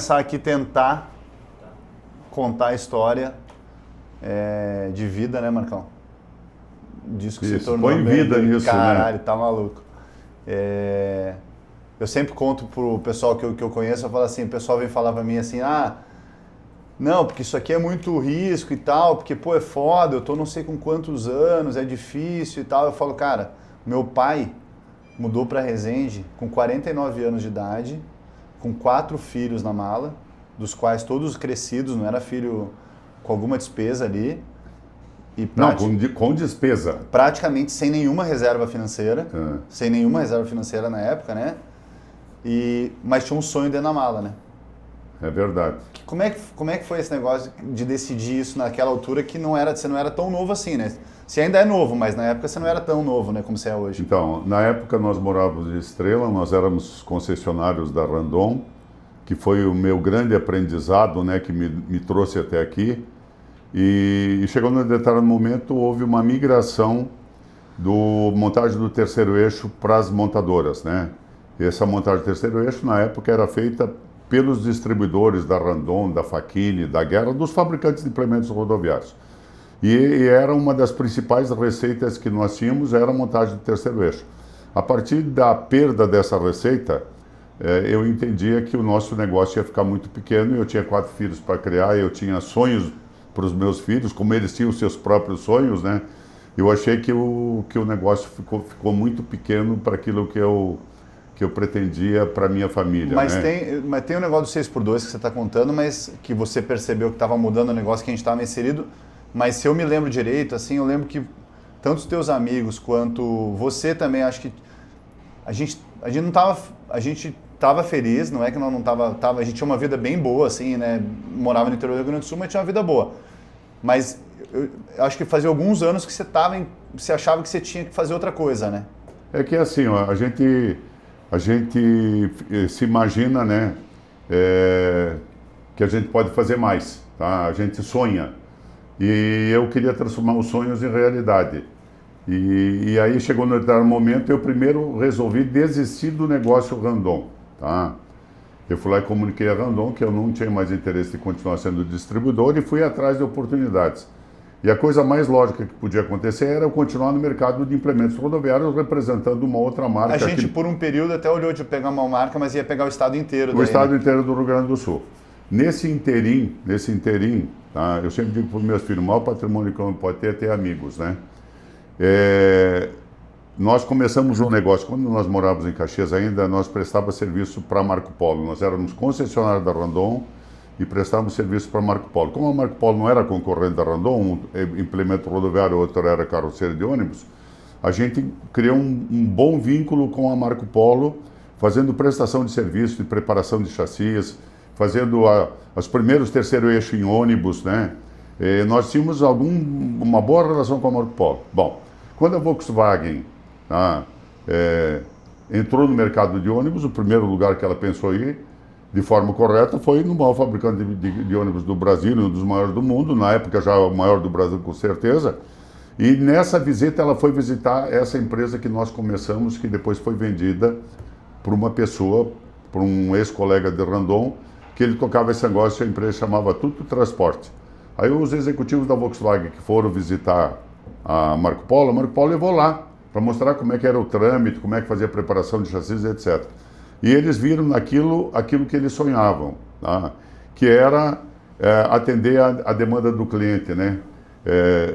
começar aqui a tentar contar a história de vida, né, Marcão? Disso que se tornou põe vida nisso, caralho, né? tá maluco. Eu sempre conto pro pessoal que eu conheço, eu falo assim, o pessoal vem falar pra mim assim, não, porque isso aqui é muito risco e tal, porque, pô, é foda, eu tô não sei com quantos anos, é difícil e tal. Eu falo, cara, meu pai mudou pra Resende com 49 anos de idade, com 4 filhos na mala, dos quais todos crescidos, não era filho com alguma despesa ali. E Não, com despesa. Praticamente sem nenhuma reserva financeira, sem nenhuma reserva financeira na época, né? Mas tinha um sonho dentro da mala, né? É verdade. Como é que foi esse negócio de decidir isso naquela altura que você não era tão novo assim, né? Você ainda é novo, mas na época você não era tão novo, né, como você é hoje. Então, na época nós morávamos em Estrela, nós éramos concessionários da Randon, que foi o meu grande aprendizado, né, que me trouxe até aqui. E chegou num determinado momento, houve uma migração do montagem do terceiro eixo para as montadoras, né? E essa montagem do terceiro eixo, na época, era feita pelos distribuidores da Randon, da Facchini, da Guerra, dos fabricantes de implementos rodoviários. E era uma das principais receitas que nós tínhamos, era a montagem do terceiro eixo. A partir da perda dessa receita, eu entendia que o nosso negócio ia ficar muito pequeno, eu tinha 4 filhos para criar, eu tinha sonhos para os meus filhos, como eles tinham os seus próprios sonhos, né? Eu achei que o negócio ficou muito pequeno para aquilo que eu pretendia para minha família. Mas, né? mas tem o negócio do 6x2 que você está contando, mas que você percebeu que estava mudando o negócio que a gente estava inserido. Mas se eu me lembro direito, assim, eu lembro que tanto os teus amigos quanto você também, acho que a gente não estava, a gente estava feliz, não é que nós não estava, a gente tinha uma vida bem boa, assim, né? Morava no interior do Rio Grande do Sul, mas tinha uma vida boa. Mas eu acho que fazia alguns anos que você achava que você tinha que fazer outra coisa, né? É que assim, ó, a gente se imagina, né, que a gente pode fazer mais, tá? A gente sonha. E eu queria transformar os sonhos em realidade. E aí chegou no determinado momento, eu primeiro resolvi desistir do negócio Randon, tá? Eu fui lá e comuniquei a Randon que eu não tinha mais interesse de continuar sendo distribuidor e fui atrás de oportunidades. E a coisa mais lógica que podia acontecer era eu continuar no mercado de implementos rodoviários representando uma outra marca. A gente, por um período, até olhou de pegar uma marca, mas ia pegar o estado inteiro. O estado inteiro do Rio Grande do Sul. Nesse interim, tá, eu sempre digo para os meus filhos, o maior patrimônio que eu pode ter é ter amigos, né? Nós começamos um negócio, quando nós morávamos em Caxias ainda, nós prestávamos serviço para Marco Polo. Nós éramos concessionários da Randon e prestávamos serviço para Marco Polo. Como a Marco Polo não era concorrente da Randon, um implemento rodoviário, outro era carroceria de ônibus, a gente criou um bom vínculo com a Marco Polo, fazendo prestação de serviço, de preparação de chassis, fazendo os primeiros terceiro eixo em ônibus, né? Nós tínhamos uma boa relação com a Marco Polo. Bom, quando a Volkswagen entrou no mercado de ônibus, o primeiro lugar que ela pensou em ir, de forma correta, foi no maior fabricante de ônibus do Brasil, um dos maiores do mundo, na época já o maior do Brasil com certeza. E nessa visita ela foi visitar essa empresa que nós começamos, que depois foi vendida por uma pessoa, por um ex-colega de Randon, que ele tocava esse negócio, a empresa chamava Tuto Transporte. Aí os executivos da Volkswagen que foram visitar a Marco Polo levou lá para mostrar como é que era o trâmite, como é que fazia a preparação de chassis, etc. E eles viram naquilo aquilo que eles sonhavam, tá? Que era atender a demanda do cliente, né?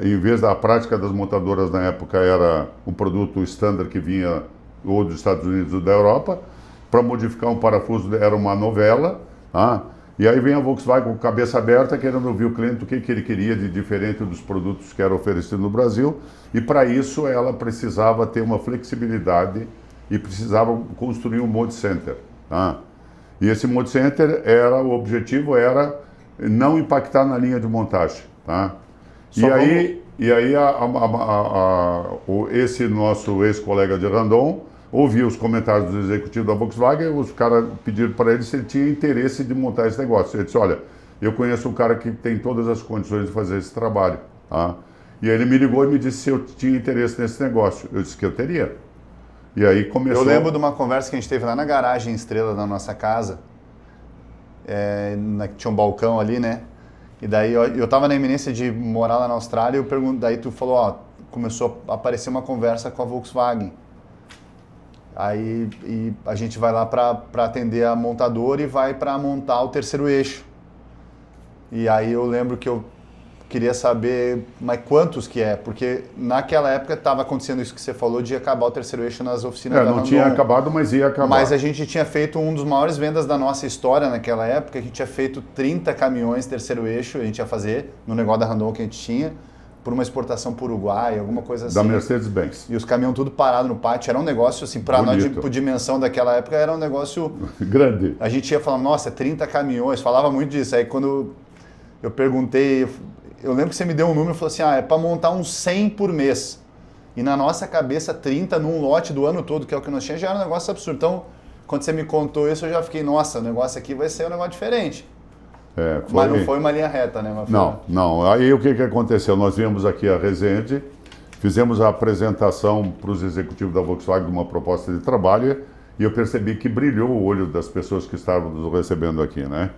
Em vez da prática das montadoras na época era um produto standard que vinha ou dos Estados Unidos ou da Europa, para modificar um parafuso era uma novela, tá? E aí vem a Volkswagen com cabeça aberta, querendo ouvir o cliente o que ele queria de diferente dos produtos que eram oferecidos no Brasil, e para isso ela precisava ter uma flexibilidade e precisava construir um Mode Center, tá? E esse Mode Center o objetivo era não impactar na linha de montagem, tá? Esse nosso ex-colega de Randon ouviu os comentários dos executivos da Volkswagen, os caras pediram para ele se ele tinha interesse de montar esse negócio. Ele disse, olha, eu conheço um cara que tem todas as condições de fazer esse trabalho, tá? E aí ele me ligou e me disse se eu tinha interesse nesse negócio. Eu disse que eu teria. E aí começou... Eu lembro de uma conversa que a gente teve lá na garagem Estrela da nossa casa, tinha um balcão ali, né? E daí eu tava na iminência de morar lá na Austrália e daí tu falou, ó, começou a aparecer uma conversa com a Volkswagen. Aí a gente vai lá para atender a montadora e vai para montar o terceiro eixo. E aí eu lembro que eu queria saber, mas quantos que é? Porque naquela época estava acontecendo isso que você falou de acabar o terceiro eixo nas oficinas da Randon. Não tinha acabado, mas ia acabar. Mas a gente tinha feito um dos maiores vendas da nossa história naquela época. A gente tinha feito 30 caminhões terceiro eixo, a gente ia fazer no negócio da Randon que a gente tinha, por uma exportação para o Uruguai, alguma coisa assim. Da Mercedes-Benz. E os caminhões tudo parado no pátio. Era um negócio, assim, para nós, por dimensão daquela época, era um negócio... grande. A gente ia falando, nossa, 30 caminhões, falava muito disso. Aí quando eu perguntei... Eu lembro que você me deu um número e falou assim, é para montar uns 100 por mês. E na nossa cabeça, 30 num lote do ano todo, que é o que nós tínhamos, já era um negócio absurdo. Então, quando você me contou isso, eu já fiquei, nossa, o negócio aqui vai ser um negócio diferente. Mas não foi uma linha reta, né? Não. Aí o que aconteceu? Nós viemos aqui a Resende, fizemos a apresentação para os executivos da Volkswagen de uma proposta de trabalho e eu percebi que brilhou o olho das pessoas que estavam nos recebendo aqui, né?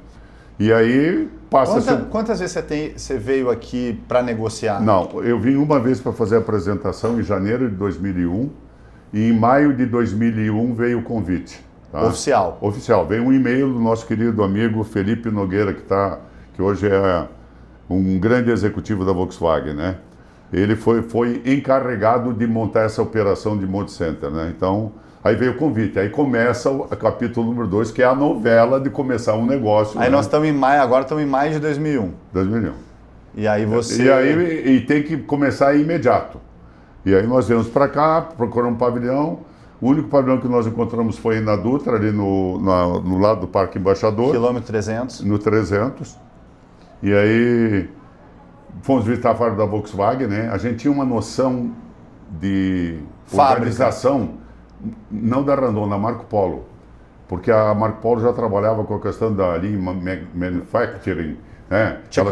E aí passa... Quantas vezes você veio aqui para negociar? Não, eu vim uma vez para fazer a apresentação em janeiro de 2001 e em maio de 2001 veio o convite. Tá? Oficial? Oficial. Veio um e-mail do nosso querido amigo Felipe Nogueira, que hoje é um grande executivo da Volkswagen, né? Ele foi encarregado de montar essa operação de Monte Center, né? Então... Aí veio o convite, aí começa o capítulo número 2, que é a novela de começar um negócio. Aí, né? Nós estamos em maio, agora estamos em maio de 2001. 2001. E aí você... E tem que começar imediato. E aí nós viemos para cá, procuramos um pavilhão. O único pavilhão que nós encontramos foi na Dutra, ali no lado do Parque Embaixador. Quilômetro 300. No 300. E aí fomos visitar a fábrica da Volkswagen, né? A gente tinha uma noção de organização... Não da Randon, da Marco Polo, porque a Marco Polo já trabalhava com a questão da Lean Manufacturing, né? Tinha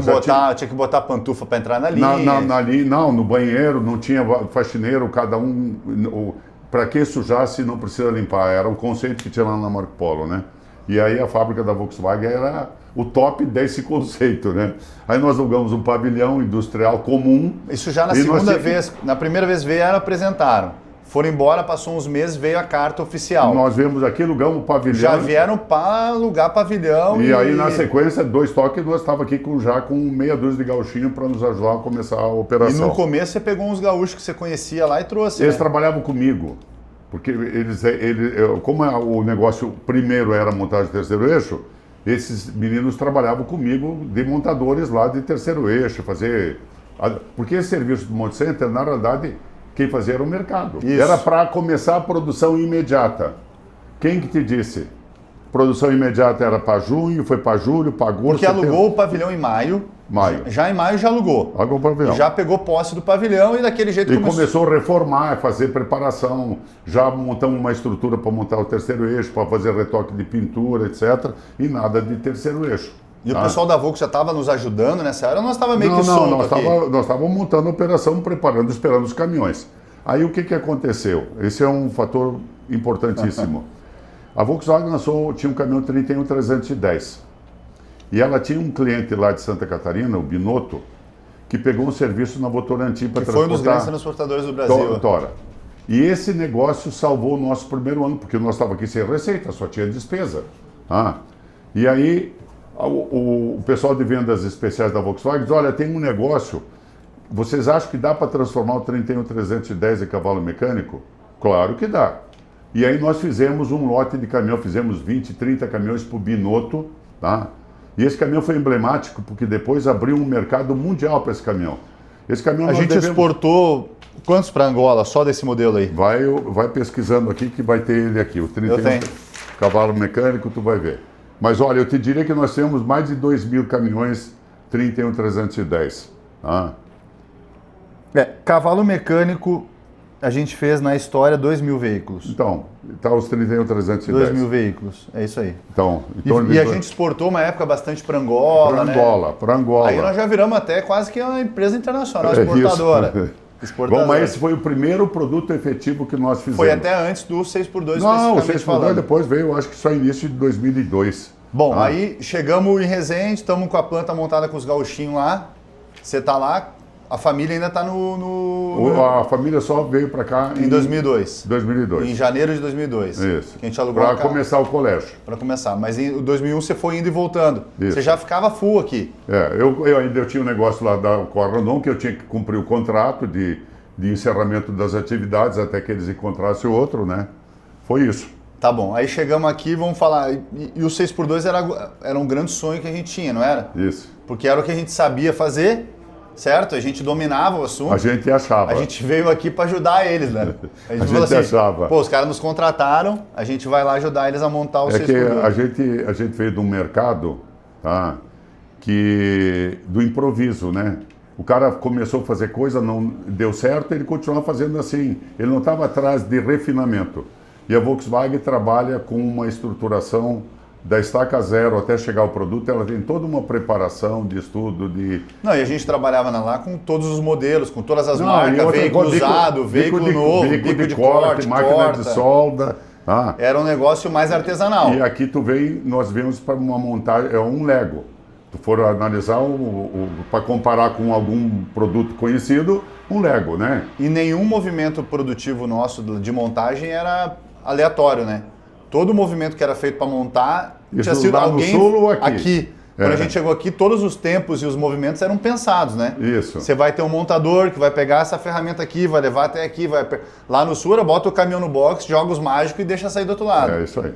que botar pantufa para entrar na linha. No banheiro, não tinha faxineiro, cada um, para que sujar se não precisa limpar, era o conceito que tinha lá na Marco Polo, né? E aí a fábrica da Volkswagen era o top desse conceito, né? Aí nós alugamos um pavilhão industrial comum. Isso já na segunda vez, na primeira vez vieram, apresentaram. Foram embora, passou uns meses, veio a carta oficial. Nós viemos aqui, alugamos o pavilhão. Já vieram para alugar pavilhão. E aí, na sequência, 2 toques, nós estávamos aqui já com meia dúzia de gauchinhos para nos ajudar a começar a operação. E no começo você pegou uns gaúchos que você conhecia lá e trouxe. Eles trabalhavam comigo. Porque como o negócio primeiro era montagem de terceiro eixo, esses meninos trabalhavam comigo de montadores lá de terceiro eixo, porque esse serviço do Monte Center, na realidade... Quem fazia era o mercado. Isso. Era para começar a produção imediata. Quem que te disse? Produção imediata era para junho, foi para julho, para agosto. Porque alugou o pavilhão em maio. Já em maio já alugou. Alugou o pavilhão. Já pegou posse do pavilhão e daquele jeito começou a reformar, fazer preparação. Já montamos uma estrutura para montar o terceiro eixo, para fazer retoque de pintura, etc. E nada de terceiro eixo. E o pessoal da Volks já estava nos ajudando nessa área ou nós estávamos meio que solto aqui? Nós estávamos montando a operação, preparando, esperando os caminhões. Aí o que aconteceu? Esse é um fator importantíssimo. A Volkswagen tinha um caminhão 31310. E ela tinha um cliente lá de Santa Catarina, o Binotto, que pegou um serviço na Votorantim para transportar... foi um dos grandes transportadores do Brasil. Tora. E esse negócio salvou o nosso primeiro ano, porque nós estávamos aqui sem receita, só tinha despesa. E aí... O pessoal de vendas especiais da Volkswagen diz, olha, tem um negócio, vocês acham que dá para transformar o 31310 em cavalo mecânico? Claro que dá. E aí nós fizemos um lote de caminhão, fizemos 20, 30 caminhões para o Binotto, tá? E esse caminhão foi emblemático porque depois abriu um mercado mundial para esse caminhão. Esse caminhão a gente exportou quantos para Angola, só desse modelo aí? Vai pesquisando aqui que vai ter ele aqui, o 31 cavalo mecânico, tu vai ver. Mas olha, eu te diria que nós temos mais de 2.000 caminhões 31310. Cavalo mecânico, a gente fez na história 2.000 veículos. Então, tá os 31310. 2.000 veículos, é isso aí. Então e a gente exportou uma época bastante para Angola, Para Angola. Aí nós já viramos até quase que uma empresa internacional, exportadora. Bom, mas esse foi o primeiro produto efetivo que nós fizemos. Foi até antes do 6x2. Não, o 6x2 depois veio, acho que só início de 2002. Bom, aí chegamos em Resende, estamos com a planta montada com os gauchinhos lá. Você tá lá, a família ainda tá A família só veio para cá em 2002. 2002. Em janeiro de 2002. Isso. Que a gente alugou para começar o colégio. Para começar. Mas em 2001 você foi indo e voltando. Isso. Você já ficava full aqui. Eu tinha um negócio lá com a Randon que eu tinha que cumprir o contrato de encerramento das atividades até que eles encontrassem outro, né? Foi isso. Tá bom. Aí chegamos aqui, vamos falar. E o 6x2 era um grande sonho que a gente tinha, não era? Isso. Porque era o que a gente sabia fazer. Certo? A gente dominava o assunto. A gente achava. A gente veio aqui para ajudar eles, né? A gente achava. Pô, os caras nos contrataram, a gente vai lá ajudar eles a montar o 6x2. Que a gente veio de um mercado, tá, do improviso, né? O cara começou a fazer coisa, não deu certo, ele continuava fazendo assim. Ele não estava atrás de refinamento. E a Volkswagen trabalha com uma estruturação da estaca zero até chegar ao produto, ela tem toda uma preparação de estudo, de... Não, e a gente trabalhava lá com todos os modelos, com todas as marcas, veículo usado, veículo novo, bico de corte, máquina de solda. Era um negócio mais artesanal. E aqui nós vemos para uma montagem, é um Lego. Se for analisar, para comparar com algum produto conhecido, um Lego, né? E nenhum movimento produtivo nosso de montagem era aleatório, né? Todo o movimento que era feito para montar tinha sido alguém no sul ou aqui. Quando a gente chegou aqui, todos os tempos e os movimentos eram pensados, né? Isso. Você vai ter um montador que vai pegar essa ferramenta aqui, vai levar até aqui, lá no sul, bota o caminhão no box, joga os mágicos e deixa sair do outro lado. É isso aí.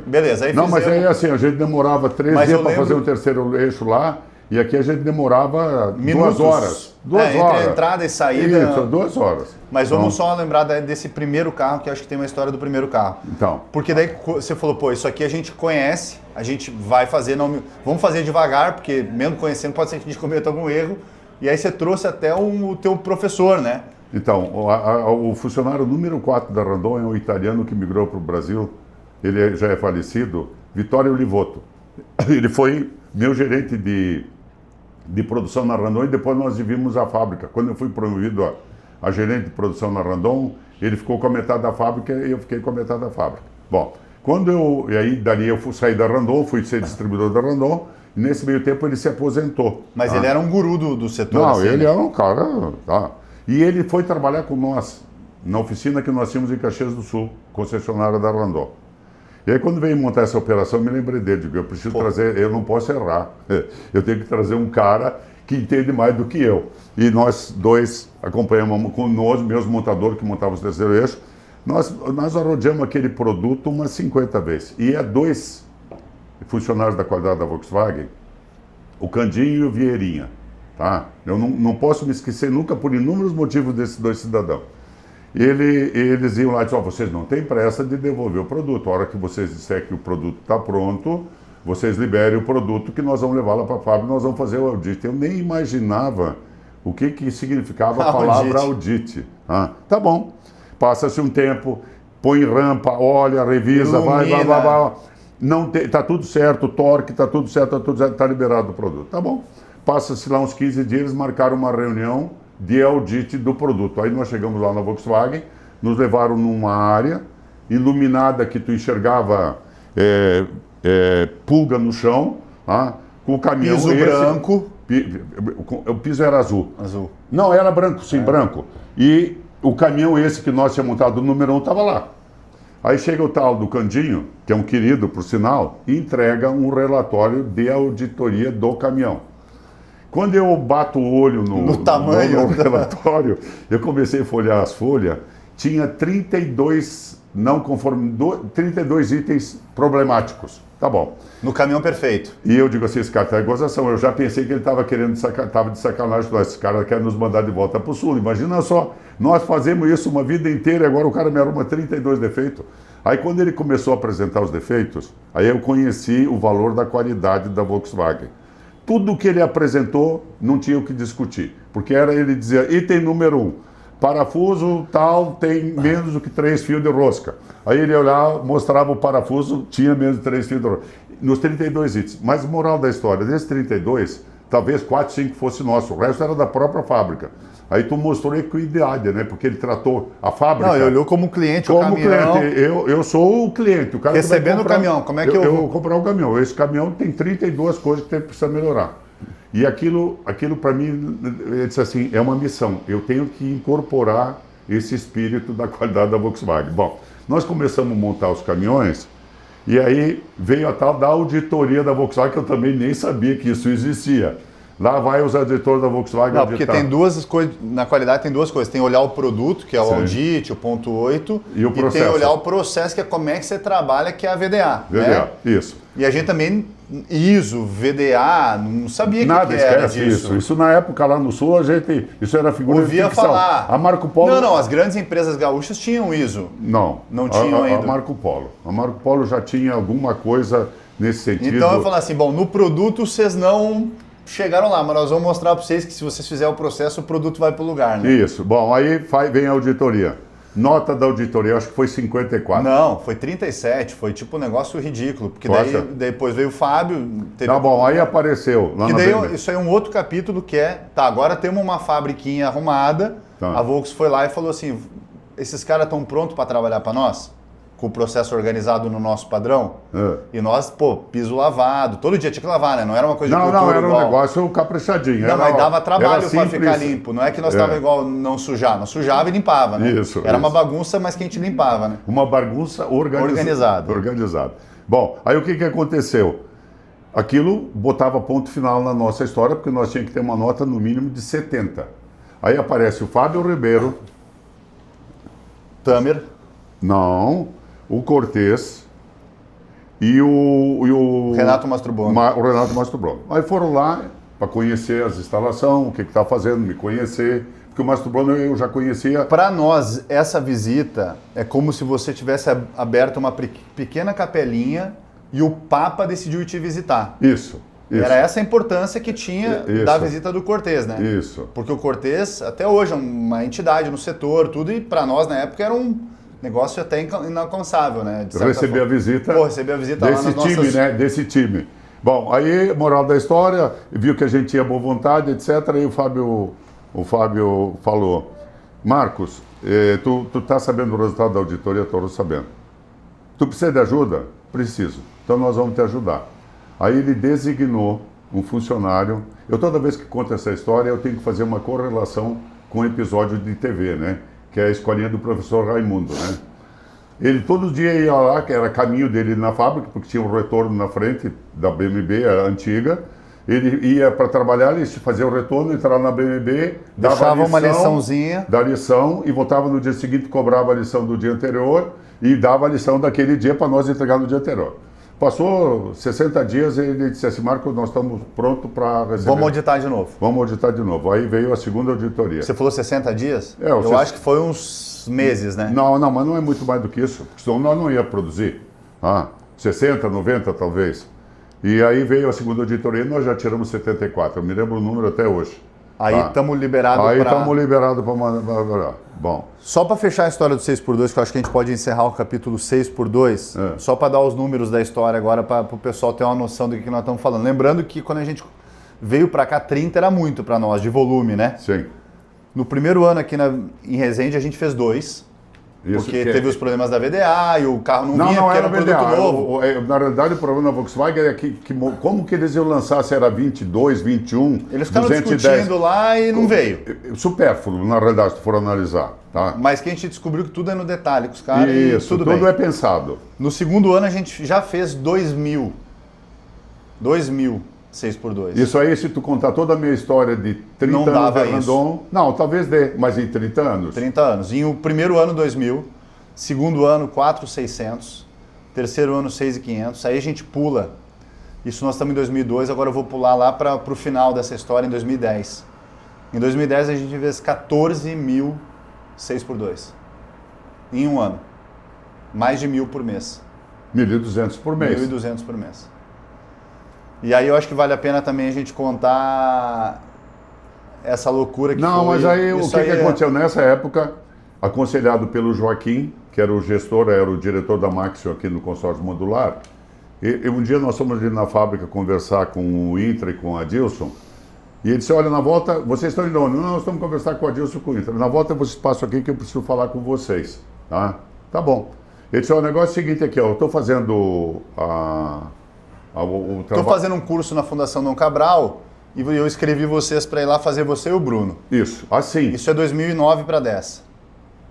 Beleza, aí Não, mas aí assim, a gente demorava 3 dias para fazer um terceiro eixo lá. E aqui a gente demorava minutos. 2 horas. 2 horas. Entre entrada e saída. Isso, 2 horas. Mas vamos só lembrar desse primeiro carro, que eu acho que tem uma história do primeiro carro. Então. Porque daí você falou, pô, isso aqui a gente conhece, a gente vai fazer, vamos fazer devagar, porque mesmo conhecendo pode ser que a gente cometa algum erro. E aí você trouxe até o teu professor, né? Então, o funcionário número 4 da Randon é um italiano que migrou para o Brasil. Ele já é falecido, Vittorio Livotto. Ele foi meu gerente de produção na Randon e depois nós dividimos a fábrica. Quando eu fui promovido a gerente de produção na Randon, ele ficou com a metade da fábrica e eu fiquei com a metade da fábrica. Bom, dali eu saí da Randon, fui ser distribuidor da Randon e nesse meio tempo ele se aposentou. Mas ele era um guru do setor? Não, assim, ele é um cara... Tá. E ele foi trabalhar com nós na oficina que nós tínhamos em Caxias do Sul, concessionária da Randon. E aí quando veio montar essa operação, eu me lembrei dele, digo, eu preciso trazer, eu não posso errar, eu tenho que trazer um cara que entende mais do que eu. E nós dois acompanhamos com nós, meus montadores que montavam o terceiro eixo, nós arrodeamos aquele produto umas 50 vezes. E 2 funcionários da qualidade da Volkswagen, o Candinho e o Vieirinha, tá? Eu não posso me esquecer nunca por inúmeros motivos desses 2 cidadãos. Eles iam lá e diziam, vocês não têm pressa de devolver o produto. A hora que vocês disserem que o produto está pronto, vocês liberem o produto que nós vamos levar lá para a fábrica e nós vamos fazer o audit. Eu nem imaginava o que significava a palavra audit. Tá bom. Passa-se um tempo, põe rampa, olha, revisa, vai. Tá tudo certo, o torque, tá tudo certo, tá liberado o produto. Tá bom. Passa-se lá uns 15 dias, eles marcaram uma reunião de audit do produto. Aí nós chegamos lá na Volkswagen, nos levaram numa área iluminada que tu enxergava pulga no chão, com o caminhão piso branco. O piso era azul. Azul. Não, era branco, sim, branco. E o caminhão esse que nós tínhamos montado, o número 1, estava lá. Aí chega o tal do Candinho, que é um querido, por sinal, e entrega um relatório de auditoria do caminhão. Quando eu bato o olho no tamanho no relatório, eu comecei a folhear as folhas, tinha 32 itens problemáticos. Tá bom. No caminhão perfeito. E eu digo assim, esse cara tá em gozação. Eu já pensei que ele estava querendo tava de sacanagem. Esse cara quer nos mandar de volta para o sul. Imagina só, nós fazemos isso uma vida inteira e agora o cara me arruma 32 defeitos. Aí quando ele começou a apresentar os defeitos, aí eu conheci o valor da qualidade da Volkswagen. Tudo que ele apresentou não tinha o que discutir, porque ele dizia, item número 1, parafuso tal tem menos do que 3 fios de rosca. Aí ele olhava, mostrava o parafuso, tinha menos de 3 fios de rosca. Nos 32 itens. Mas moral da história, desses 32, talvez 4, 5 fosse nosso, o resto era da própria fábrica. Aí tu mostrou equidade, né? Porque ele tratou a fábrica... Não, ele olhou como cliente o como caminhão. cliente. Eu sou o cliente. O cara Recebendo o caminhão, como é que eu vou comprar o caminhão. Esse caminhão tem 32 coisas que precisa melhorar. E aquilo para mim, ele disse assim, é uma missão. Eu tenho que incorporar esse espírito da qualidade da Volkswagen. Bom, nós começamos a montar os caminhões e aí veio a tal da auditoria da Volkswagen, que eu também nem sabia que isso existia. Lá vai os auditores da Volkswagen Não, porque tem duas coisas, na qualidade tem duas coisas. Tem olhar o produto, que é o Sim. audit, o ponto 8, e o processo. tem olhar o processo, que é como é que você trabalha, que é a VDA. VDA, né? isso. E a gente também, ISO, VDA, não sabia Nada, que era esquece disso. isso na época lá no Sul, isso era figura Ouvia de ficção. falar. A Marco Polo... Não, as grandes empresas gaúchas tinham ISO. Não tinham ainda. A Marco Polo já tinha alguma coisa nesse sentido. Então eu falo assim, bom, no produto vocês não chegaram lá, mas nós vamos mostrar para vocês que se vocês fizerem o processo, o produto vai para o lugar, né? Isso. Bom, aí vem a auditoria. Nota da auditoria, acho que foi 54. Não, foi 37, foi tipo um negócio ridículo, porque daí depois veio o Fábio... Tá bom, aí apareceu. Lá que daí isso aí é um outro capítulo que é, tá, agora temos uma fabriquinha arrumada, a Volks foi lá e falou assim, esses caras estão prontos para trabalhar para nós? Com o processo organizado no nosso padrão? E nós, piso lavado, todo dia tinha que lavar, né? Não era uma coisa de cultura Não, era igual. um negócio caprichadinho. Não, mas dava trabalho para ficar limpo. Não é que nós estávamos igual não sujar. Nós sujava e limpava, né? Era uma bagunça, mas que a gente limpava, né? Uma bagunça organizada. Bom, aí o que aconteceu? Aquilo botava ponto final na nossa história, porque nós tínhamos que ter uma nota no mínimo de 70. Aí aparece o Fábio Ribeiro. Tamer. Não, o Cortez e o Renato Mastrobuoni. O Renato Mastrobuoni. Aí foram lá para conhecer as instalações, o que está fazendo, me conhecer, porque o Mastrobuoni eu já conhecia. Para nós, essa visita é como se você tivesse aberto uma pequena capelinha e o Papa decidiu ir te visitar. Isso. Era essa a importância que tinha da visita do Cortez, né? Isso. Porque o Cortez, até hoje, é uma entidade no setor, tudo, e para nós, na época, era um negócio até inalcançável, né? Recebi a visita desse time, nossas... né? Desse time. Bom, aí, moral da história, viu que a gente tinha boa vontade, etc. Aí o Fábio falou, Marcos, tu tá sabendo o resultado da auditoria? Estou sabendo. Tu precisa de ajuda? Preciso. Então nós vamos te ajudar. Aí ele designou um funcionário. Eu toda vez que conto essa história, eu tenho que fazer uma correlação com um episódio de TV, né? Que é a escolinha do professor Raimundo, né? Ele todo dia ia lá, que era caminho dele na fábrica, porque tinha um retorno na frente da BMW, a antiga. Ele ia para trabalhar, ele fazia o retorno, entrava na BMW, deixava uma liçãozinha. Da lição e voltava no dia seguinte, cobrava a lição do dia anterior e dava a lição daquele dia para nós entregar no dia anterior. Passou 60 dias e ele disse assim, Marcos, nós estamos prontos para receber. Vamos auditar de novo. Vamos auditar de novo. Aí veio a segunda auditoria. Você falou 60 dias? Eu acho que foi uns meses, né? Não, mas não é muito mais do que isso, porque senão nós não ia produzir. 60, 90 talvez. E aí veio a segunda auditoria e nós já tiramos 74. Eu me lembro o número até hoje. Aí estamos liberados para... Aí estamos liberados para mandar. Bom. Só para fechar a história do 6x2, que eu acho que a gente pode encerrar o capítulo 6x2, só para dar os números da história agora, para o pessoal ter uma noção do que nós estamos falando. Lembrando que quando a gente veio para cá, 30 era muito para nós, de volume, né? Sim. No primeiro ano aqui em Resende, a gente fez 2. Porque teve os problemas da VDA e o carro não vinha porque era um produto novo. Na realidade, o problema da Volkswagen é que como que eles iam lançar se era 22, 21, eles ficaram 210. discutindo lá e não veio. Supérfluo, na realidade, se for analisar. Tá? Mas que a gente descobriu que tudo é no detalhe com os caras Isso, e tudo bem. Tudo é pensado. No segundo ano, a gente já fez 2.000. 6x2. Isso aí, se tu contar toda a minha história de 30 não anos dava de Randon, não, talvez dê, mas em 30 anos. 30 anos. Em o primeiro ano, 2.000. Segundo ano, 4.600. Terceiro ano, 6.500. Aí a gente pula. Isso nós estamos em 2002, agora eu vou pular lá para o final dessa história, em 2010. Em 2010, a gente fez 14.000 6x2. Em um ano. Mais de 1.000 por mês. 1.200 por mês. 1.200 por mês. E aí eu acho que vale a pena também a gente contar essa loucura que foi. Não, mas aí o que aconteceu nessa época, aconselhado pelo Joaquim, que era o gestor, era o diretor da Maxio aqui no consórcio modular, e um dia nós fomos ali na fábrica conversar com o Intra e com a Dilson, E ele disse, olha, na volta, vocês estão indo onde? Não, nós estamos conversando com o Adilson Coimbra. Na volta vocês passam aqui que eu preciso falar com vocês. Tá bom. Ele disse, o negócio é o seguinte aqui, ó, eu estou fazendo o trabalho. Estou fazendo um curso na Fundação Dom Cabral e eu escrevi vocês para ir lá fazer você e o Bruno. Isso, assim. Isso é 2009 para 10.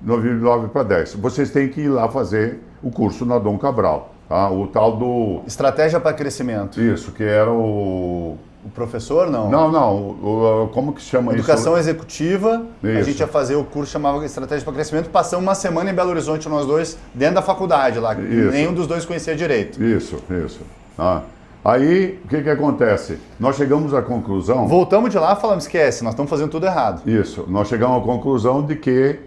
2009 para 10. Vocês têm que ir lá fazer o curso na Dom Cabral. Tá? O tal do... Estratégia para crescimento. Isso, que era o... O professor, não? Não, como que se chama Educação executiva, isso. A gente ia fazer o curso, chamava Estratégia para Crescimento, passamos uma semana em Belo Horizonte, nós dois, dentro da faculdade lá, isso. Nenhum dos dois conhecia direito. Isso. Aí, o que acontece? Nós chegamos à conclusão... Voltamos de lá e falamos, esquece, nós estamos fazendo tudo errado. Isso, nós chegamos à conclusão de que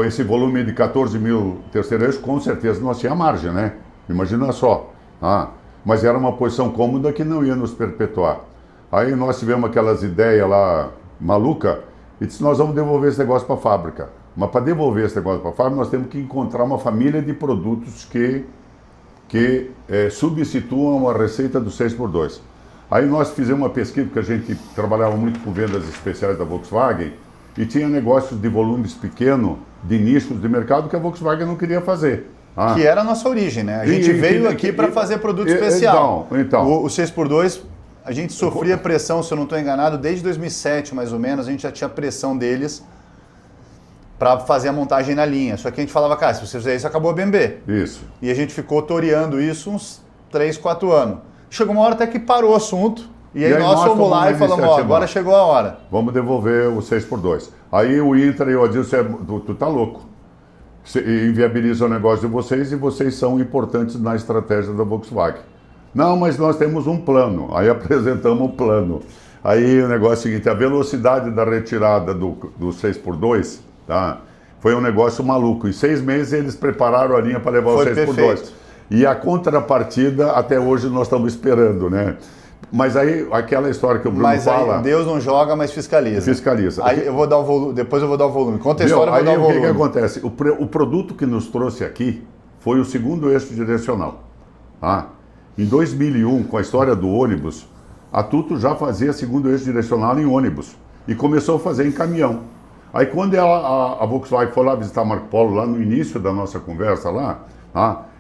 esse volume de 14 mil terceiros, com certeza nós tinha margem, né? Imagina só. Mas era uma posição cômoda que não ia nos perpetuar. Aí nós tivemos aquelas ideias lá maluca e disse, nós vamos devolver esse negócio para a fábrica. Mas para devolver esse negócio para a fábrica, nós temos que encontrar uma família de produtos que substituam a receita do 6x2. Aí nós fizemos uma pesquisa, porque a gente trabalhava muito com vendas especiais da Volkswagen e tinha negócios de volumes pequenos, de nichos de mercado que a Volkswagen não queria fazer. Que era a nossa origem, né? A gente veio aqui para fazer produto especial. Então. O 6x2, a gente sofria pressão, se eu não estou enganado, desde 2007 mais ou menos, a gente já tinha pressão deles para fazer a montagem na linha. Só que a gente falava, cara, se você fizer isso, acabou a BMW. Isso. E a gente ficou toreando isso uns 3, 4 anos. Chegou uma hora até que parou o assunto, e aí nós fomos lá e falamos, agora chegou a hora. Vamos devolver o 6x2. Aí o Intra e o Adilson, tu tá louco. Inviabiliza o negócio de vocês e vocês são importantes na estratégia da Volkswagen. Não, mas nós temos um plano. Aí apresentamos o plano. Aí o negócio é o seguinte, a velocidade da retirada do 6x2, tá? Foi um negócio maluco. Em 6 meses eles prepararam a linha para levar o 6x2. Perfeito. E a contrapartida, até hoje nós estamos esperando, né? Mas aí, aquela história que o Bruno fala... Mas Deus não joga, mas fiscaliza. Fiscaliza. Aí eu vou dar o volume, depois eu vou dar o volume. Conta a história, eu vou dar o volume. Aí o que acontece? O produto que nos trouxe aqui foi o segundo eixo direcional. Em 2001, com a história do ônibus, a Tuto já fazia segundo eixo direcional em ônibus. E começou a fazer em caminhão. Aí quando a Volkswagen foi lá visitar Marco Polo, lá no início da nossa conversa lá,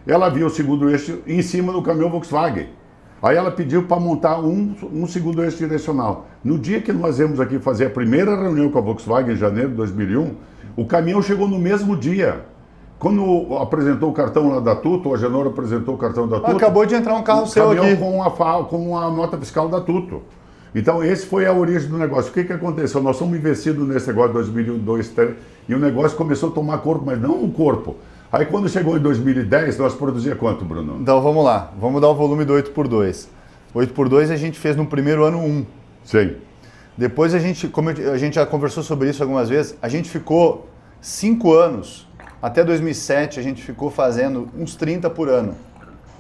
ela viu o segundo eixo em cima do caminhão Volkswagen. Aí ela pediu para montar um segundo eixo direcional. No dia que nós íamos aqui fazer a primeira reunião com a Volkswagen, em janeiro de 2001, o caminhão chegou no mesmo dia. Quando apresentou o cartão lá da Tuto, o Agenor apresentou o cartão da Tuto... Acabou de entrar um carro seu aqui. Com a nota fiscal da Tuto. Então, esse foi a origem do negócio. O que aconteceu? Nós somos investidos nesse negócio de 2001, 2003, e o negócio começou a tomar corpo, mas não um corpo. Aí quando chegou em 2010, nós produzia quanto, Bruno? Então vamos lá, vamos dar o volume do 8x2. 8x2 a gente fez no primeiro ano 1. Sim. Depois a gente, como a gente já conversou sobre isso algumas vezes, a gente ficou 5 anos, até 2007 a gente ficou fazendo uns 30 por ano.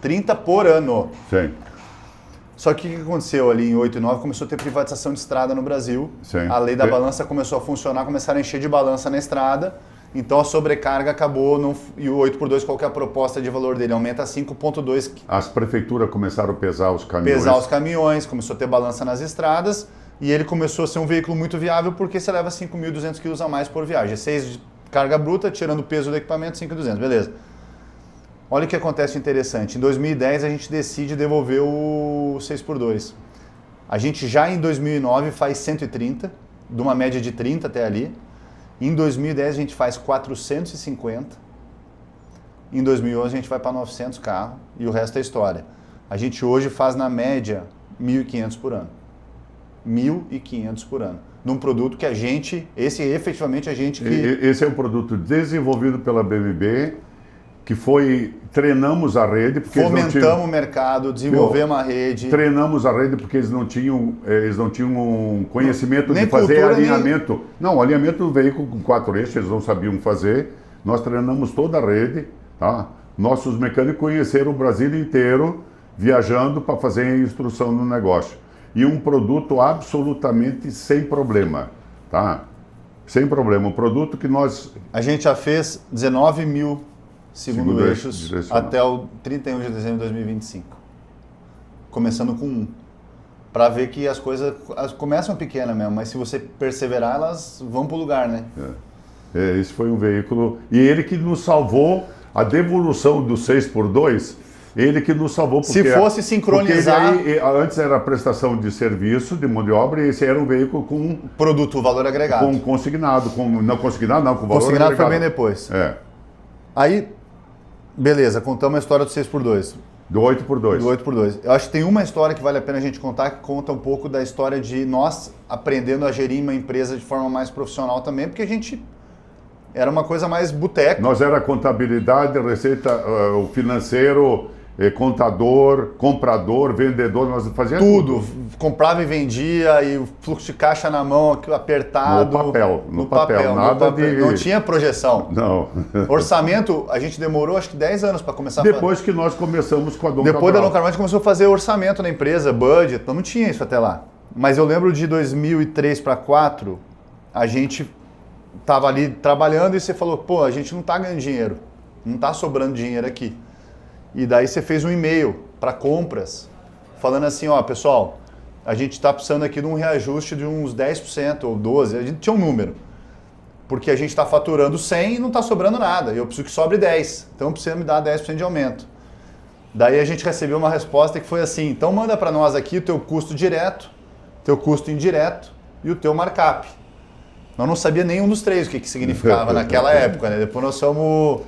30 por ano. Sim. Só que o que aconteceu ali em 8 e 9? Começou a ter privatização de estrada no Brasil. Sim. A lei da balança começou a funcionar, começaram a encher de balança na estrada. Então a sobrecarga acabou, e o 8x2, qual que é a proposta de valor dele? Aumenta a 5,2. As prefeituras começaram a pesar os caminhões. Começou a ter balança nas estradas, e ele começou a ser um veículo muito viável, porque você leva 5.200 quilos a mais por viagem. 6 de carga bruta, tirando o peso do equipamento, 5.200, beleza. Olha o que acontece interessante. Em 2010 a gente decide devolver o 6x2. A gente já em 2009 faz 130, de uma média de 30 até ali. Em 2010 a gente faz 450, em 2011 a gente vai para 900 carros e o resto é história. A gente hoje faz na média 1.500 por ano. 1.500 por ano. Num produto que esse é efetivamente a gente que... Esse é um produto desenvolvido pela BMW, que treinamos a rede... Porque fomentamos o mercado, desenvolvemos a rede... Treinamos a rede porque eles não tinham um conhecimento de fazer cultura, alinhamento. Não, alinhamento do veículo com 4 eixos, eles não sabiam fazer. Nós treinamos toda a rede, tá? Nossos mecânicos conheceram o Brasil inteiro, viajando para fazer a instrução no negócio. E um produto absolutamente sem problema, tá? Sem problema. Um produto que nós... A gente já fez 19 mil segundo eixos até o 31 de dezembro de 2025. Começando com 1. para ver que as coisas começam pequenas mesmo, mas se você perseverar, elas vão para o lugar, né? Esse foi um veículo, e ele que nos salvou a devolução do 6x2, ele que nos salvou. Porque, se fosse sincronizar... Porque antes era prestação de serviço, de mão de obra, e esse era um veículo com... Produto, valor agregado. Com consignado, não consignado não, com valor consignado agregado. Foi bem depois. Aí, beleza, contamos a história do 6x2. Do 8x2. Do 8x2. Eu acho que tem uma história que vale a pena a gente contar, que conta um pouco da história de nós aprendendo a gerir uma empresa de forma mais profissional também, porque a gente era uma coisa mais boteco. Nós era contabilidade, receita, o financeiro, contador, comprador, vendedor, nós fazíamos tudo. Comprava e vendia, e o fluxo de caixa na mão, apertado. No papel, nada de... Não tinha projeção. Não. Orçamento, a gente demorou acho que 10 anos para começar Depois que nós começamos com a Dom Depois Cabral. da Dom Cabral, a gente começou a fazer orçamento na empresa, budget, não tinha isso até lá. Mas eu lembro de 2003 para 2004, a gente estava ali trabalhando e você falou, pô, a gente não está ganhando dinheiro, não está sobrando dinheiro aqui. E daí você fez um e-mail para compras, falando assim, ó, pessoal, a gente está precisando aqui de um reajuste de uns 10% ou 12%, a gente tinha um número. Porque a gente está faturando 100 e não está sobrando nada, e eu preciso que sobre 10, então precisa me dar 10% de aumento. Daí a gente recebeu uma resposta que foi assim, então manda para nós aqui o teu custo direto, teu custo indireto e o teu markup. Nós não sabia nenhum dos três o que significava naquela época, né? Depois nós fomos...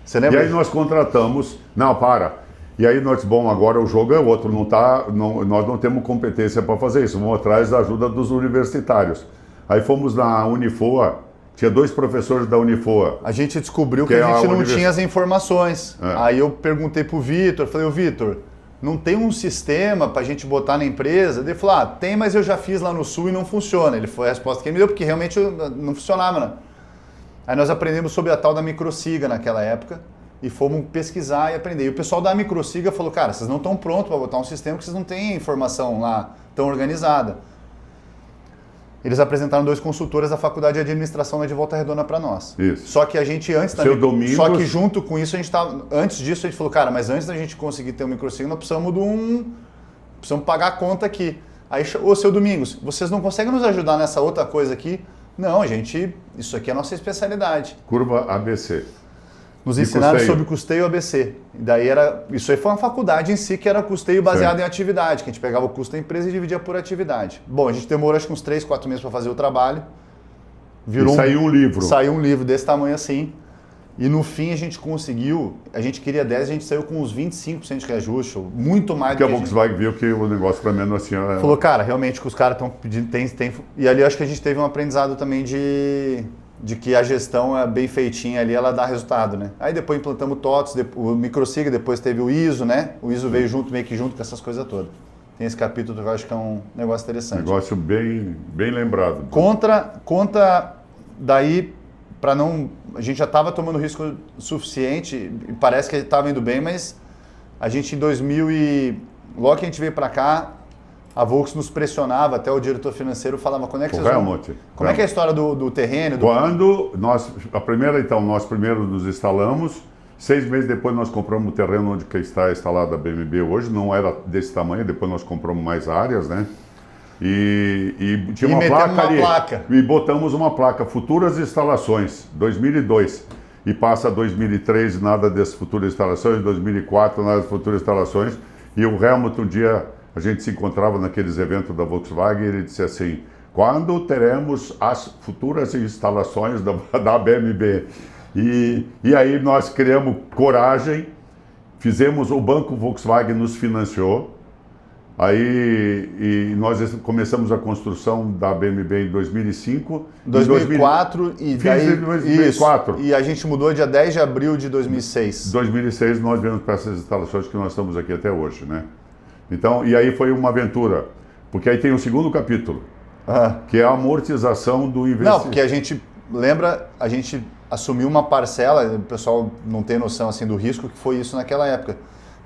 Você lembra? E aí nós contratamos... Não, para. E aí nós, bom, agora o jogo é outro, nós não temos competência para fazer isso, vamos atrás da ajuda dos universitários. Aí fomos na Unifoa, tinha 2 professores da Unifoa. A gente descobriu que a gente não tinha as informações. Aí eu perguntei pro Vitor, falei, ô Vitor, não tem um sistema para a gente botar na empresa? Ele falou, tem, mas eu já fiz lá no Sul e não funciona. Ele foi a resposta que ele me deu, porque realmente não funcionava, né? Aí nós aprendemos sobre a tal da microsiga naquela época e fomos pesquisar e aprender. E o pessoal da microsiga falou, cara, vocês não estão prontos para botar um sistema porque vocês não têm informação lá tão organizada. Eles apresentaram 2 consultores da Faculdade de Administração lá de Volta Redonda para nós. Isso. Só que a gente antes da Domingos... Só que junto com isso a gente tava, antes disso a gente falou, cara, mas antes da gente conseguir ter um microsiga, nós precisamos precisamos pagar a conta aqui. Aí, ô seu Domingos, vocês não conseguem nos ajudar nessa outra coisa aqui? Não, isso aqui é a nossa especialidade. Curva ABC. Nos ensinaram sobre custeio ABC. E daí isso aí foi uma faculdade em si que era custeio baseado em atividade, que a gente pegava o custo da empresa e dividia por atividade. Bom, a gente demorou acho que uns 3, 4 meses para fazer o trabalho. Saiu um livro. Saiu um livro desse tamanho assim. E no fim a gente conseguiu, a gente queria 10, a gente saiu com uns 25% de reajuste, muito mais do que a Volkswagen viu que o negócio para menos assim... Falou, cara, realmente que os caras estão pedindo, tem... E ali acho que a gente teve um aprendizado também de que a gestão é bem feitinha ali, ela dá resultado, né? Aí depois implantamos o TOTS, o microsiga, depois teve o ISO, né? O ISO veio meio que junto com essas coisas todas. Tem esse capítulo que eu acho que é um negócio interessante. Negócio bem lembrado. Conta daí, para não... A gente já estava tomando risco suficiente, e parece que estava indo bem, mas a gente em 2000 logo que a gente veio para cá, a Volks nos pressionava, até o diretor financeiro falava, quando é que vocês vão... Como é que é a história do terreno? Quando nós primeiro nos instalamos, 6 meses depois nós compramos o terreno onde está instalada a BMB hoje, não era desse tamanho, depois nós compramos mais áreas, né? E tinha uma placa ali, e botamos uma placa, futuras instalações, 2002. E passa 2003, nada dessas futuras instalações, 2004, nada das futuras instalações. E o Helmut, um dia, a gente se encontrava naqueles eventos da Volkswagen e ele disse assim, quando teremos as futuras instalações da BMW? E aí nós criamos coragem, fizemos, o banco Volkswagen nos financiou, aí nós começamos a construção da BMW em 2005. 2004 e daí... 2004. Isso, e a gente mudou dia 10 de abril de 2006. 2006 nós viemos para essas instalações que nós estamos aqui até hoje, né? Então, e aí foi uma aventura, porque aí tem o segundo capítulo, que é a amortização do investimento. Não, porque a gente, lembra, a gente assumiu uma parcela, o pessoal não tem noção assim do risco que foi isso naquela época.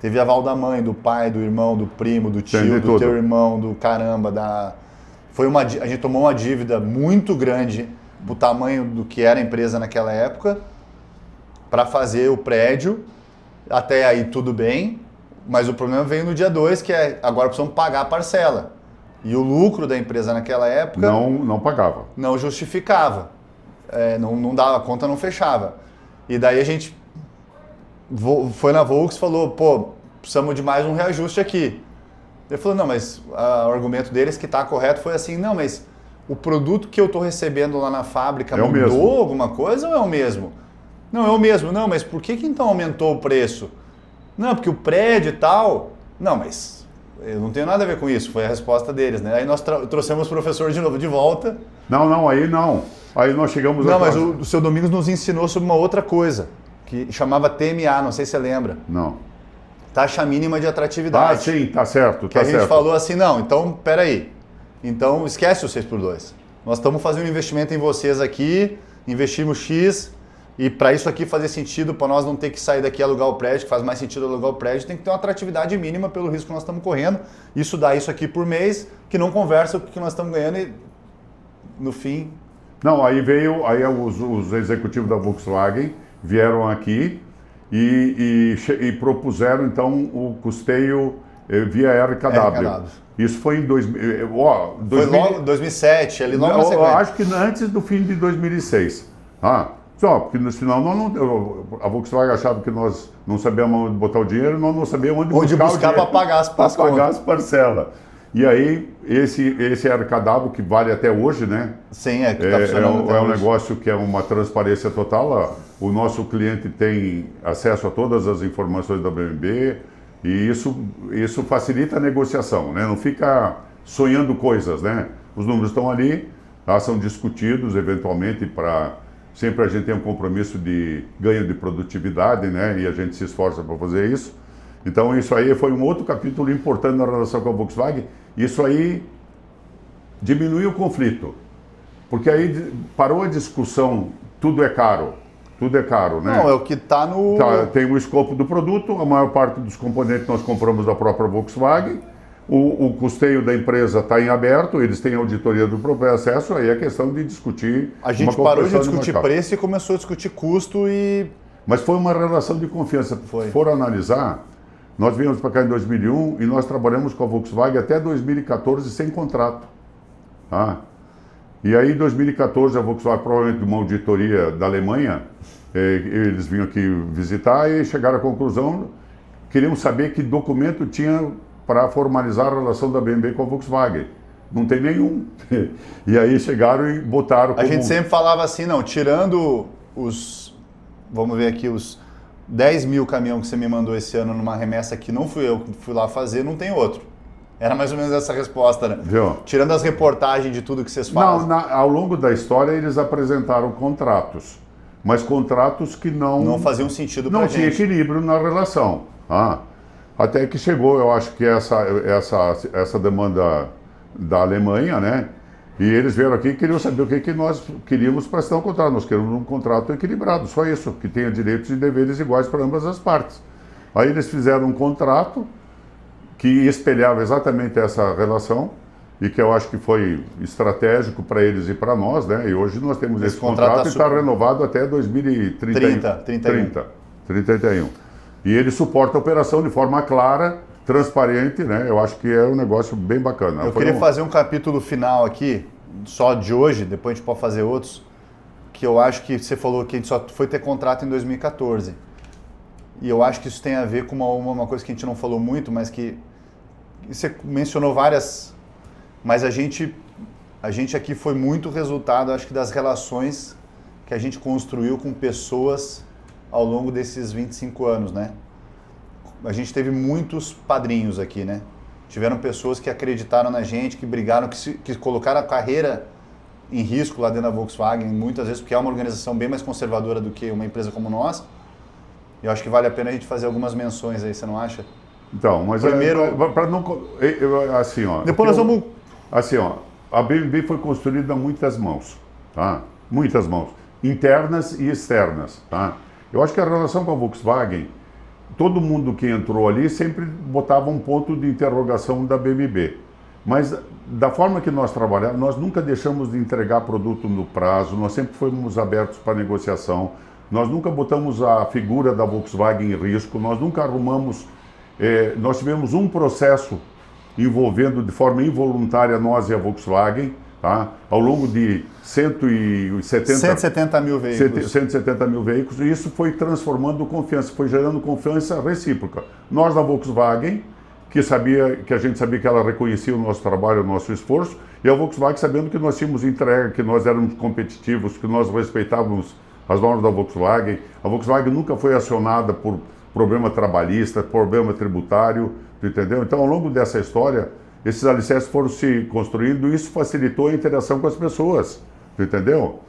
Teve aval da mãe, do pai, do irmão, do primo, do tio, do teu irmão, do caramba, a gente tomou uma dívida muito grande pro tamanho do que era a empresa naquela época para fazer o prédio. Até aí tudo bem. Mas o problema veio no dia 2, que é agora precisamos pagar a parcela. E o lucro da empresa naquela época não pagava. Não justificava. Não dava, a conta não fechava. E daí a gente foi na Volks e falou, pô, precisamos de mais um reajuste aqui. Ele falou, não, mas o argumento deles que está correto foi assim, não, mas o produto que eu estou recebendo lá na fábrica mudou alguma coisa ou é o mesmo? Não, é o mesmo. Não, mas por que então aumentou o preço? Não, porque o prédio e tal... Não, mas eu não tenho nada a ver com isso, foi a resposta deles, né? Aí nós trouxemos o professor de novo de volta. Aí não. Aí nós chegamos... Não, mas o seu Domingos nos ensinou sobre uma outra coisa, que chamava TMA, não sei se você lembra. Não. Taxa mínima de atratividade. Sim, tá certo. Que a gente falou assim, não, então, peraí. Então, esquece o 6x2. Nós estamos fazendo um investimento em vocês aqui, investimos X, e para isso aqui fazer sentido, para nós não ter que sair daqui e alugar o prédio, que faz mais sentido alugar o prédio, tem que ter uma atratividade mínima pelo risco que nós estamos correndo. Isso dá isso aqui por mês, que não conversa com o que nós estamos ganhando e, no fim... Não, aí os executivos da Volkswagen vieram aqui e propuseram, então, o custeio via RKW. Isso foi em Foi logo 2007, ali logo na sequência. Eu acho que antes do fim de 2006. Só, porque no final a Volkswagen achava que nós não sabíamos onde botar o dinheiro, nós não sabíamos onde buscar para pagar as parcelas. E aí, esse RKW, que vale até hoje, né? Sim, que está funcionando é um negócio que é uma transparência total. O nosso cliente tem acesso a todas as informações da BMW e isso facilita a negociação, né? Não fica sonhando coisas, né? Os números estão ali, são discutidos eventualmente para... Sempre a gente tem um compromisso de ganho de produtividade, né? E a gente se esforça para fazer isso. Então isso aí foi um outro capítulo importante na relação com a Volkswagen. Isso aí diminuiu o conflito, porque aí parou a discussão, tudo é caro, né? Não, é o que está no... Tem o escopo do produto, a maior parte dos componentes nós compramos da própria Volkswagen, o custeio da empresa está em aberto, eles têm auditoria do próprio acesso, aí é questão de discutir... A gente parou de discutir preço e começou a discutir custo e... Mas foi uma relação de confiança. Se for analisar... Nós viemos para cá em 2001 e nós trabalhamos com a Volkswagen até 2014 sem contrato. E aí em 2014 a Volkswagen, provavelmente de uma auditoria da Alemanha, eles vinham aqui visitar e chegaram à conclusão, queriam saber que documento tinha para formalizar a relação da BMW com a Volkswagen. Não tem nenhum. E aí chegaram e botaram como... A gente sempre falava assim, não, tirando os... Vamos ver aqui os... 10 mil caminhão que você me mandou esse ano numa remessa que não fui eu que fui lá fazer, não tem outro. Era mais ou menos essa resposta, né? Viu? Tirando as reportagens de tudo que vocês fazem. Não, ao longo da história eles apresentaram contratos, mas contratos que não faziam sentido para a gente. Não tinha equilíbrio na relação. Até que chegou, eu acho que essa demanda da Alemanha, né? E eles vieram aqui e queriam saber o que nós queríamos para assinar um contrato. Nós queremos um contrato equilibrado, só isso, que tenha direitos e deveres iguais para ambas as partes. Aí eles fizeram um contrato que espelhava exatamente essa relação e que eu acho que foi estratégico para eles e para nós, né? E hoje nós temos esse contrato e está renovado até 2031. E ele suporta a operação de forma clara, transparente, né? Eu acho que é um negócio bem bacana. Eu queria fazer um capítulo final aqui, só de hoje, depois a gente pode fazer outros, que eu acho que você falou que a gente só foi ter contrato em 2014. E eu acho que isso tem a ver com uma coisa que a gente não falou muito, mas que você mencionou várias, mas a gente aqui foi muito resultado, acho que das relações que a gente construiu com pessoas ao longo desses 25 anos, né? A gente teve muitos padrinhos aqui, né? Tiveram pessoas que acreditaram na gente, que brigaram, que colocaram a carreira em risco lá dentro da Volkswagen, muitas vezes porque é uma organização bem mais conservadora do que uma empresa como nós. Eu acho que vale a pena a gente fazer algumas menções aí, você não acha? Então, mas primeiro, para não assim, ó. Depois nós vamos assim, ó, a BMW foi construída a muitas mãos, tá? Muitas mãos, internas e externas, tá? Eu acho que a relação com a Volkswagen, todo mundo que entrou ali sempre botava um ponto de interrogação da BMW. Mas da forma que nós trabalhamos, nós nunca deixamos de entregar produto no prazo, nós sempre fomos abertos para negociação, nós nunca botamos a figura da Volkswagen em risco, nós nunca arrumamos nós tivemos um processo envolvendo de forma involuntária nós e a Volkswagen, tá? Ao longo de 170 mil veículos. 170 mil veículos, e isso foi transformando confiança, foi gerando confiança recíproca. Nós da Volkswagen, que a gente sabia que ela reconhecia o nosso trabalho, o nosso esforço, e a Volkswagen sabendo que nós tínhamos entrega, que nós éramos competitivos, que nós respeitávamos as normas da Volkswagen. A Volkswagen nunca foi acionada por problema trabalhista, problema tributário, entendeu? Então, ao longo dessa história, esses alicerces foram se construindo e isso facilitou a interação com as pessoas, entendeu?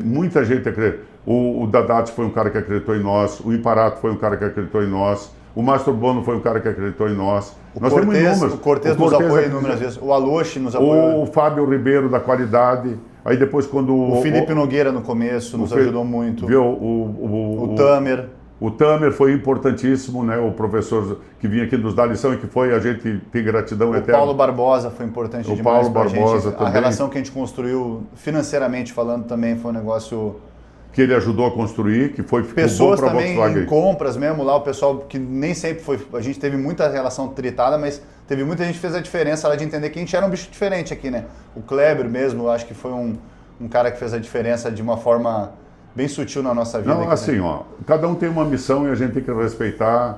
Muita gente acreditou. O Dadat foi um cara que acreditou em nós, o Imparato foi um cara que acreditou em nós, o Mastro Bono foi um cara que acreditou em nós. Nós temos inúmeros. O Cortez nos apoia inúmeras vezes, o Aloche nos apoiou. O Fábio Ribeiro da Qualidade. Aí depois quando... O Felipe Nogueira no começo nos ajudou muito. Viu? O Tamer. O Tamer foi importantíssimo, né? O professor que vinha aqui nos dar lição e que foi, a gente tem gratidão eterna. O Paulo Barbosa foi importante demais pra gente. Também. A relação que a gente construiu, financeiramente falando, também foi um negócio... Que ele ajudou a construir, que foi pessoas bom pra também Volkswagen. Em compras mesmo lá, o pessoal que nem sempre foi... A gente teve muita relação tritada, mas teve muita gente que fez a diferença lá de entender que a gente era um bicho diferente aqui, né? O Kleber mesmo, eu acho que foi um cara que fez a diferença de uma forma... bem sutil na nossa vida. Não, aqui, assim, né? ó, cada um tem uma missão e a gente tem que respeitar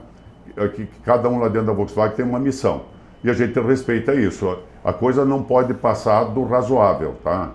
que cada um lá dentro da Volkswagen tem uma missão. E a gente respeita isso. A coisa não pode passar do razoável, tá?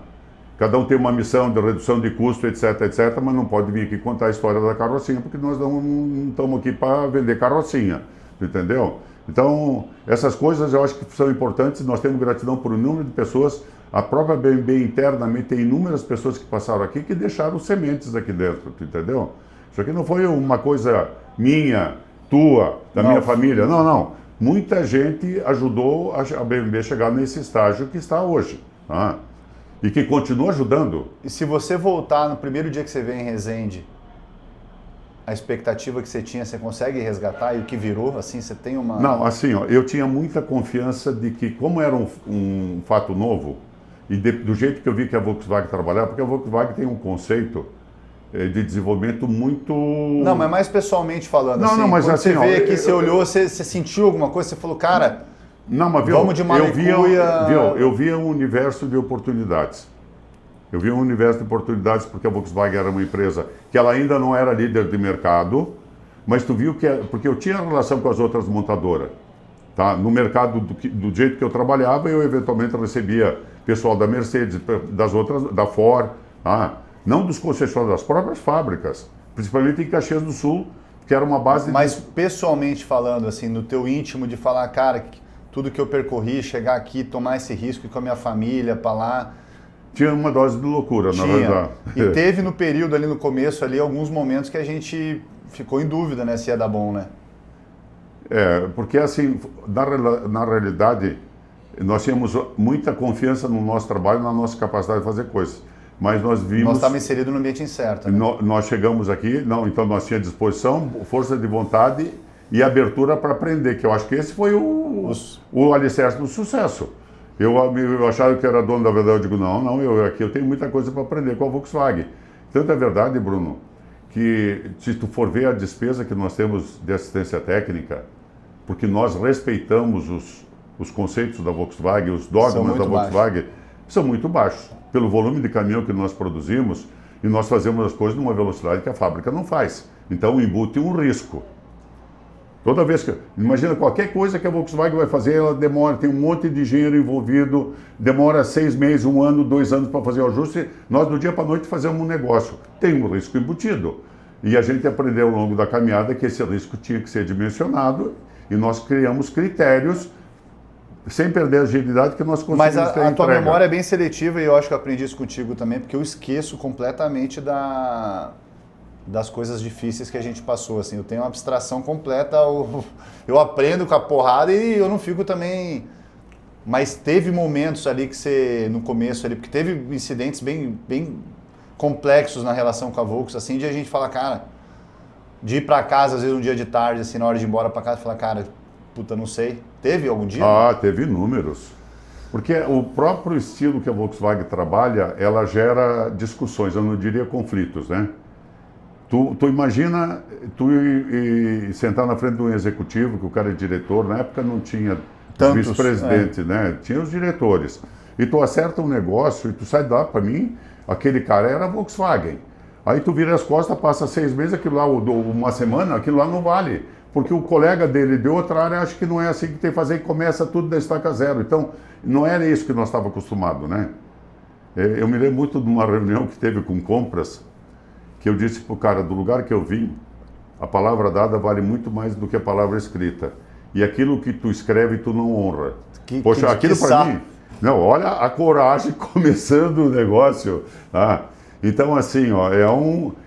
Cada um tem uma missão de redução de custo, etc, etc, mas não pode vir aqui contar a história da carrocinha, porque nós não estamos aqui para vender carrocinha, entendeu? Então, essas coisas eu acho que são importantes, nós temos gratidão por um número de pessoas. A própria BMW internamente tem inúmeras pessoas que passaram aqui que deixaram sementes aqui dentro, entendeu? Isso aqui não foi uma coisa minha, tua, da minha família, não. Muita gente ajudou a BMW chegar nesse estágio que está hoje, tá? E que continua ajudando. E se você voltar no primeiro dia que você veio em Resende, a expectativa que você tinha, você consegue resgatar? E o que virou, assim, você tem uma... Não, assim, ó, eu tinha muita confiança de que, como era um fato novo, e do jeito que eu vi que a Volkswagen trabalhava, porque a Volkswagen tem um conceito de desenvolvimento muito... Não, mas mais pessoalmente falando, não, assim, não, mas quando assim, você veio aqui, você olhou, você sentiu alguma coisa, você falou, cara, não, mas viu, vamos de Malicuia... Eu via um universo de oportunidades. Eu via um universo de oportunidades porque a Volkswagen era uma empresa que ela ainda não era líder de mercado, mas tu viu que... Porque eu tinha relação com as outras montadoras. Tá? No mercado, do jeito que eu trabalhava, eu eventualmente recebia pessoal da Mercedes, das outras, da Ford, tá? Não dos concessionários, das próprias fábricas, principalmente em Caxias do Sul, que era uma base... Mas pessoalmente falando, assim, no teu íntimo, de falar, cara, tudo que eu percorri, chegar aqui, tomar esse risco, ir com a minha família para lá... Tinha uma dose de loucura, na verdade. E teve no período ali, no começo, ali, alguns momentos que a gente ficou em dúvida, né, se ia dar bom, né? Porque assim, na realidade, nós tínhamos muita confiança no nosso trabalho, na nossa capacidade de fazer coisas. Mas nós vimos... Nós estávamos inseridos no ambiente incerto. Né? Nós chegamos aqui, então nós tínhamos disposição, força de vontade e abertura para aprender, que eu acho que esse foi o alicerce do sucesso. Eu achava que eu era dono da verdade, eu digo, não, eu tenho muita coisa para aprender com a Volkswagen. Tanto é verdade, Bruno, que se tu for ver a despesa que nós temos de assistência técnica, porque nós respeitamos os conceitos da Volkswagen, os dogmas da Volkswagen, são muito baixos. Pelo volume de caminhão que nós produzimos, e nós fazemos as coisas numa velocidade que a fábrica não faz. Então embute um risco. Toda vez que... Imagina, qualquer coisa que a Volkswagen vai fazer, ela demora, tem um monte de dinheiro envolvido, demora 6 meses, 1 ano, 2 anos para fazer o ajuste. Nós, do dia para a noite, fazemos um negócio. Tem um risco embutido. E a gente aprendeu ao longo da caminhada que esse risco tinha que ser dimensionado e nós criamos critérios sem perder a agilidade que nós conseguimos ter Mas a tua entrega. memória é bem seletiva e eu acho que eu aprendi isso contigo também, porque eu esqueço completamente das coisas difíceis que a gente passou, assim, eu tenho uma abstração completa, eu aprendo com a porrada e eu não fico também... Mas teve momentos ali que você, no começo ali, porque teve incidentes bem complexos na relação com a Volks, assim, de a gente falar, cara, de ir pra casa, às vezes um dia de tarde, assim, na hora de ir embora pra casa, falar, cara, puta, não sei, teve algum dia? Teve inúmeros. Porque o próprio estilo que a Volkswagen trabalha, ela gera discussões, eu não diria conflitos, né? Tu imagina tu ir sentar na frente de um executivo, que o cara é diretor, na época não tinha vice-presidente, né? Tinha os diretores. E tu acerta um negócio e tu sai de lá, para mim, aquele cara era Volkswagen. Aí tu vira as costas, passa 6 meses, aquilo lá, uma semana, aquilo lá não vale. Porque o colega dele de outra área acha que não é assim que tem que fazer e começa tudo da estaca zero. Então, não era isso que nós estávamos acostumados, né? Eu me lembro muito de uma reunião que teve com compras, que eu disse para o cara, do lugar que eu vim, a palavra dada vale muito mais do que a palavra escrita. E aquilo que tu escreve, tu não honra. Poxa, aquilo para mim... Não, olha a coragem começando o negócio. Tá? Então, assim, ó,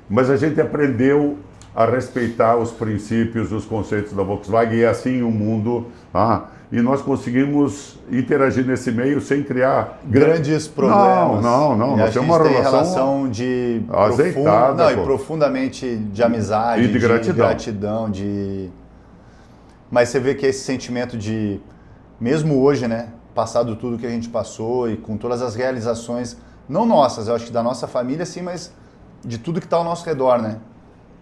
mas a gente aprendeu a respeitar os princípios, os conceitos da Volkswagen, e assim o mundo... Tá? E nós conseguimos interagir nesse meio sem criar grandes problemas. Não. Nós temos uma relação de azeitada. E profundamente de amizade, e de gratidão. Mas você vê que esse sentimento de, mesmo hoje, né, passado tudo que a gente passou e com todas as realizações, não nossas, eu acho que da nossa família sim, mas de tudo que está ao nosso redor, né?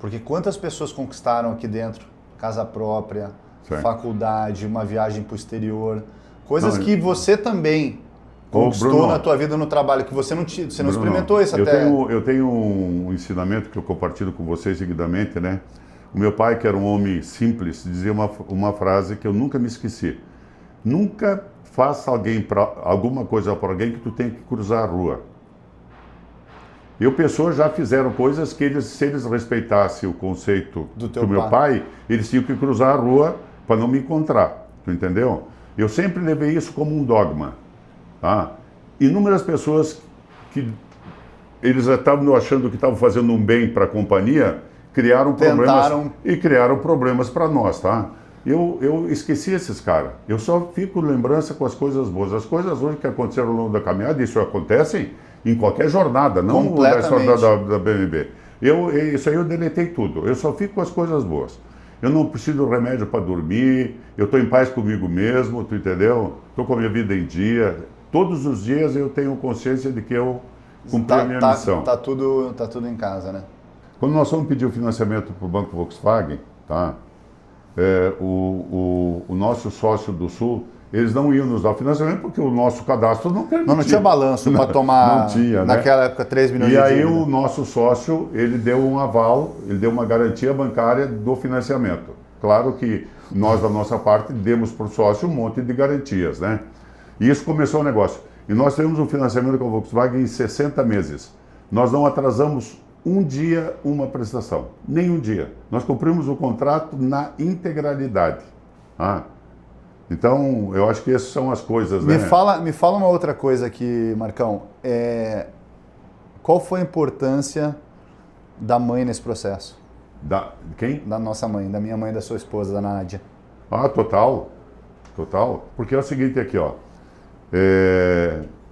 Porque quantas pessoas conquistaram aqui dentro casa própria, Sim. faculdade, uma viagem para o exterior, coisas que você também conquistou Bruno, na tua vida no trabalho, que você não experimentou isso até. Eu tenho um ensinamento que eu compartilho com vocês seguidamente, né? O meu pai, que era um homem simples, dizia uma frase que eu nunca me esqueci. Nunca faça alguma coisa para alguém que tu tenha que cruzar a rua. Pessoas já fizeram coisas que se eles respeitassem o conceito do meu pai, eles tinham que cruzar a rua para não me encontrar, tu entendeu? Eu sempre levei isso como um dogma, tá? Inúmeras pessoas que eles estavam achando que estavam fazendo um bem para a companhia, criaram problemas para nós, tá? Eu esqueci esses caras. Eu só fico lembrança com as coisas boas. As coisas hoje que aconteceram ao longo da caminhada, isso acontecem em qualquer jornada, não na história da BMB. Isso aí eu deletei tudo. Eu só fico com as coisas boas. Eu não preciso de remédio para dormir, eu estou em paz comigo mesmo, tu entendeu? Estou com a minha vida em dia. Todos os dias eu tenho consciência de que eu cumpri a minha missão. Tá tudo em casa, né? Quando nós fomos pedir o financiamento para o Banco Volkswagen, tá? O nosso sócio do Sul, eles não iam nos dar o financiamento porque o nosso cadastro não permitia. Não tinha balanço para tomar, não tinha, naquela né? época, 3 milhões de dívida. E aí o nosso sócio, ele deu um aval, ele deu uma garantia bancária do financiamento. Claro que nós, da nossa parte, demos para o sócio um monte de garantias, né? E isso começou o negócio. E nós temos um financiamento com a Volkswagen em 60 meses. Nós não atrasamos um dia uma prestação, nem um dia. Nós cumprimos o contrato na integralidade. Então, eu acho que essas são as coisas, né? Me fala uma outra coisa aqui, Marcão. Qual foi a importância da mãe nesse processo? Quem? Da nossa mãe, da minha mãe e da sua esposa, da Nádia. Total. Porque é o seguinte aqui, ó.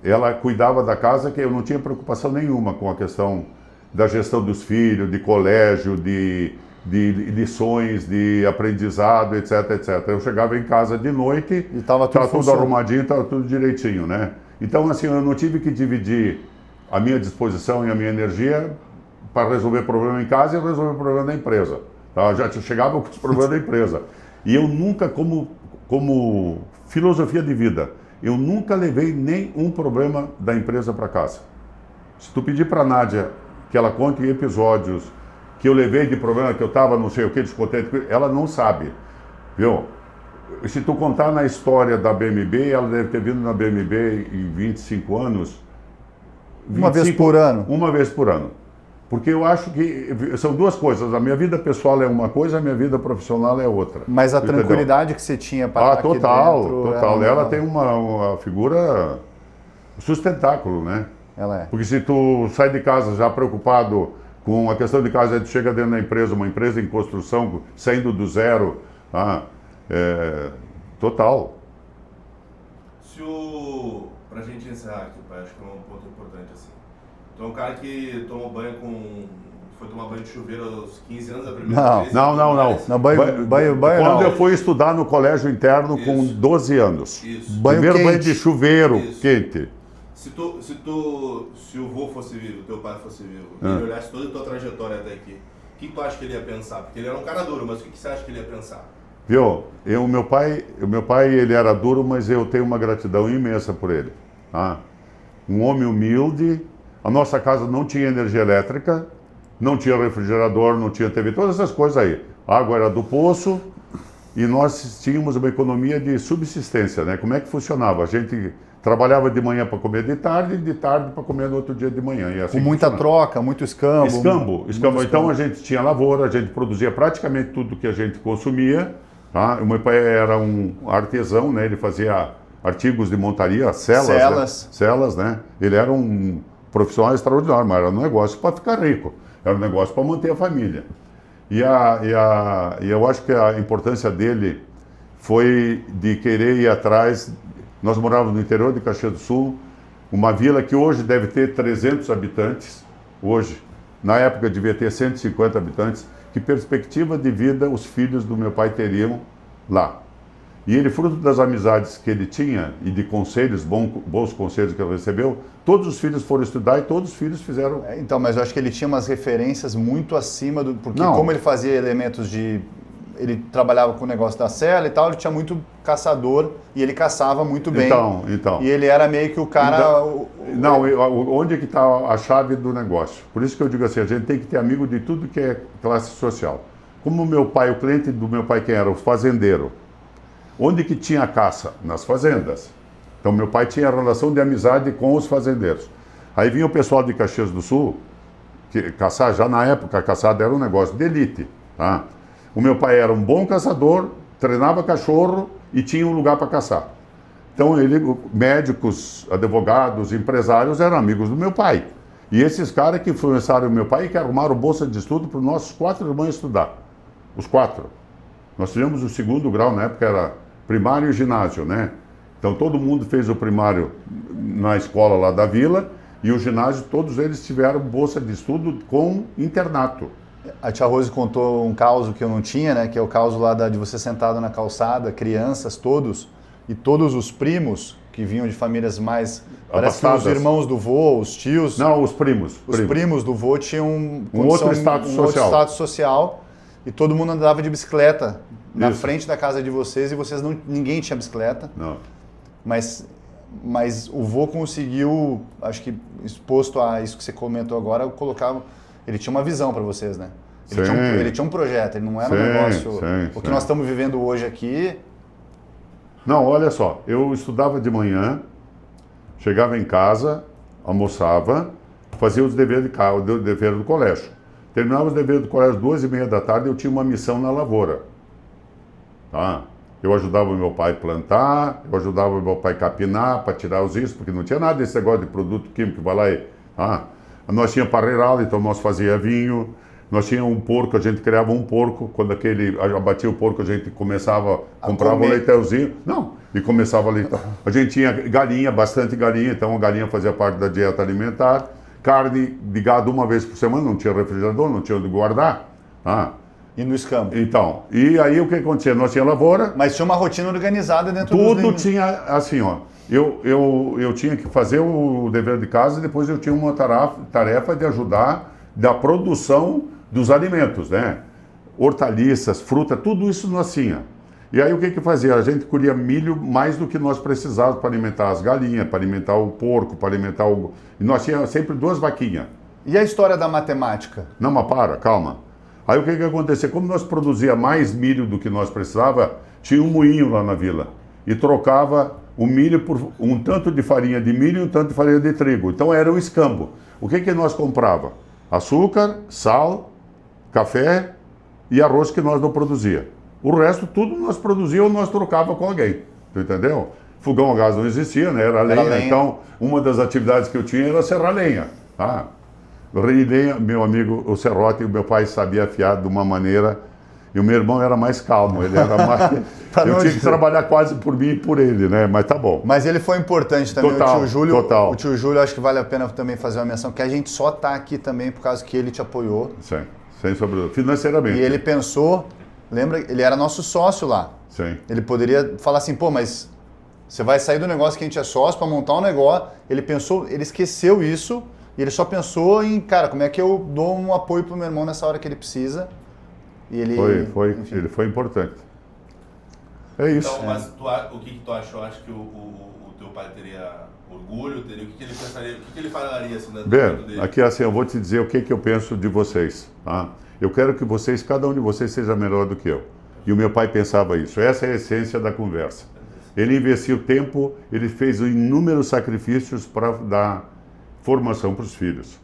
Ela cuidava da casa, que eu não tinha preocupação nenhuma com a questão da gestão dos filhos, de colégio, de lições, de aprendizado, etc. Eu chegava em casa de noite e estava tudo arrumadinho, estava tudo direitinho, né? Então, assim, eu não tive que dividir a minha disposição e a minha energia para resolver problema em casa e resolver problema da empresa. Tá? Eu já chegava com os problemas da empresa. E eu nunca, como filosofia de vida, eu nunca levei nenhum problema da empresa para casa. Se tu pedir para a Nádia que ela conte episódios que eu levei de problema, que eu estava não sei o que, descontente, ela não sabe, viu? Se tu contar na história da BMB, ela deve ter vindo na BMB em 25 anos. Uma vez por ano? Uma vez por ano. Porque eu acho que são duas coisas. A minha vida pessoal é uma coisa, a minha vida profissional é outra. Mas a tranquilidade que você tinha para estar total, aqui dentro... Total. Ela tem uma figura sustentáculo, né? Ela é. Porque se tu sai de casa já preocupado com a questão de casa, tu chega dentro da empresa, uma empresa em construção, saindo do zero, total. Pra gente encerrar aqui, pai, acho que é um ponto importante assim. Tu é um cara que tomou banho foi tomar banho de chuveiro aos 15 anos a primeira vez? Não, banho Quando eu fui estudar no colégio interno com 12 anos. Isso. Primeiro quente. banho de chuveiro quente. Se o vô fosse vivo, teu pai fosse vivo, e ele olhasse toda a tua trajetória até aqui, o que tu acha que ele ia pensar? Porque ele era um cara duro, mas o que você acha que ele ia pensar? Viu? O meu pai, ele era duro, mas eu tenho uma gratidão imensa por ele. Tá? Um homem humilde. A nossa casa não tinha energia elétrica, não tinha refrigerador, não tinha TV, todas essas coisas aí. A água era do poço e nós tínhamos uma economia de subsistência, né? Como é que funcionava? A gente trabalhava de manhã para comer de tarde para comer no outro dia de manhã. E assim Com muita troca, muito escambo. Escambo. Então a gente tinha lavoura, a gente produzia praticamente tudo que a gente consumia. Tá? O meu pai era um artesão, né? Ele fazia artigos de montaria, celas, né? Ele era um profissional extraordinário, mas era um negócio para ficar rico, era um negócio para manter a família. E eu acho que a importância dele foi de querer ir atrás. Nós morávamos no interior de Caxias do Sul, uma vila que hoje deve ter 300 habitantes, hoje, na época devia ter 150 habitantes. Que perspectiva de vida os filhos do meu pai teriam lá? E ele, fruto das amizades que ele tinha e de conselhos, bons conselhos que ele recebeu, todos os filhos foram estudar e todos os filhos fizeram... Então, mas eu acho que ele tinha umas referências muito acima do... Porque Não. como ele fazia elementos de... Ele trabalhava com o negócio da cela e tal, ele tinha muito caçador e ele caçava muito bem. Então. E ele era meio que o cara... Onde é que está a chave do negócio? Por isso que eu digo assim, a gente tem que ter amigo de tudo que é classe social. Como o meu pai, o cliente do meu pai, quem era? O fazendeiro. Onde que tinha caça? Nas fazendas. Então meu pai tinha relação de amizade com os fazendeiros. Aí vinha o pessoal de Caxias do Sul, que caçar, já na época a caçada era um negócio de elite. Tá? O meu pai era um bom caçador, treinava cachorro e tinha um lugar para caçar. Então médicos, advogados, empresários eram amigos do meu pai. E esses caras que influenciaram o meu pai e que arrumaram bolsa de estudo para os nossos 4 irmãos estudar. Os 4. Nós tivemos o 2º grau, na época era primário e ginásio, né? Então todo mundo fez o primário na escola lá da vila e o ginásio, todos eles tiveram bolsa de estudo com internato. A tia Rose contou um caso que eu não tinha, né? Que é o caso lá de você sentado na calçada, crianças todos, e todos os primos que vinham de famílias mais... Parece que os irmãos do vô, os tios... Não, os primos. Os primos do vô tinham um outro status social. Outro status social e todo mundo andava de bicicleta na frente da casa de vocês e vocês ninguém tinha bicicleta. Não. Mas o vô conseguiu, acho que exposto a isso que você comentou agora, ele tinha uma visão para vocês, né? Ele tinha um projeto, ele não era um negócio... O que nós estamos vivendo hoje aqui... Não, olha só, eu estudava de manhã, chegava em casa, almoçava, fazia os deveres do colégio. Terminava os deveres do colégio às 2h30 da tarde, eu tinha uma missão na lavoura. Tá? Eu ajudava o meu pai a plantar, eu ajudava o meu pai a capinar, para tirar os iscos, porque não tinha nada desse negócio de produto químico que vai lá e... Tá? Nós tínhamos parreiral, então nós fazia vinho. Nós tínhamos um porco, a gente criava um porco. Quando abatia o porco, a gente começava, comprava um leitãozinho. Não, e começava a leitar. A gente tinha galinha, bastante galinha, então a galinha fazia parte da dieta alimentar. Carne de gado uma vez por semana, não tinha refrigerador, não tinha onde guardar. E no escampo. Então, e aí o que acontecia? Nós tínhamos lavoura. Mas tinha uma rotina organizada dentro Tudo tinha assim, ó. Eu tinha que fazer o dever de casa e depois eu tinha uma tarefa de ajudar da produção dos alimentos, né? Hortaliças, fruta, tudo isso nós tinha. E aí o que fazia? A gente colhia milho mais do que nós precisávamos para alimentar as galinhas, para alimentar o porco, para alimentar o... E nós tínhamos sempre 2 vaquinhas. E a história da matemática? Não, mas calma. Aí o que acontecia? Como nós produzia mais milho do que nós precisava, tinha um moinho lá na vila. E trocava o milho por um tanto de farinha de milho e um tanto de farinha de trigo. Então era o escambo. O que nós comprava? Açúcar, sal, café e arroz que nós não produzia. O resto tudo nós produzia ou nós trocava com alguém. Tu entendeu? Fogão a gás não existia, né? Era lenha. Então, uma das atividades que eu tinha era serrar lenha. Tá? Lenha, meu amigo, o serrote, o meu pai sabia afiar de uma maneira... E o meu irmão era mais calmo, ele era mais... eu tinha que trabalhar quase por mim e por ele, né? Mas tá bom. Mas ele foi importante também, total, o tio Júlio. Total. O tio Júlio, acho que vale a pena também fazer uma menção, que a gente só tá aqui também por causa que ele te apoiou. Sim, sem sobrevivência. Financeiramente. E ele pensou, lembra, ele era nosso sócio lá. Sim. Ele poderia falar assim, pô, mas você vai sair do negócio que a gente é sócio para montar um negócio. Ele pensou, ele esqueceu isso E ele só pensou em, cara, como é que eu dou um apoio pro meu irmão nessa hora que ele precisa. E ele, enfim. Ele foi importante. É isso. Então, mas o que tu achou? Acho que o teu pai teria orgulho, o que ele pensaria, o que ele falaria assim da Bem, dele? aqui assim, eu vou te dizer o que eu penso de vocês, tá? Eu quero que vocês, cada um de vocês seja melhor do que eu. E o meu pai pensava isso. Essa é a essência da conversa. Ele investiu tempo, ele fez inúmeros sacrifícios para dar formação para os filhos.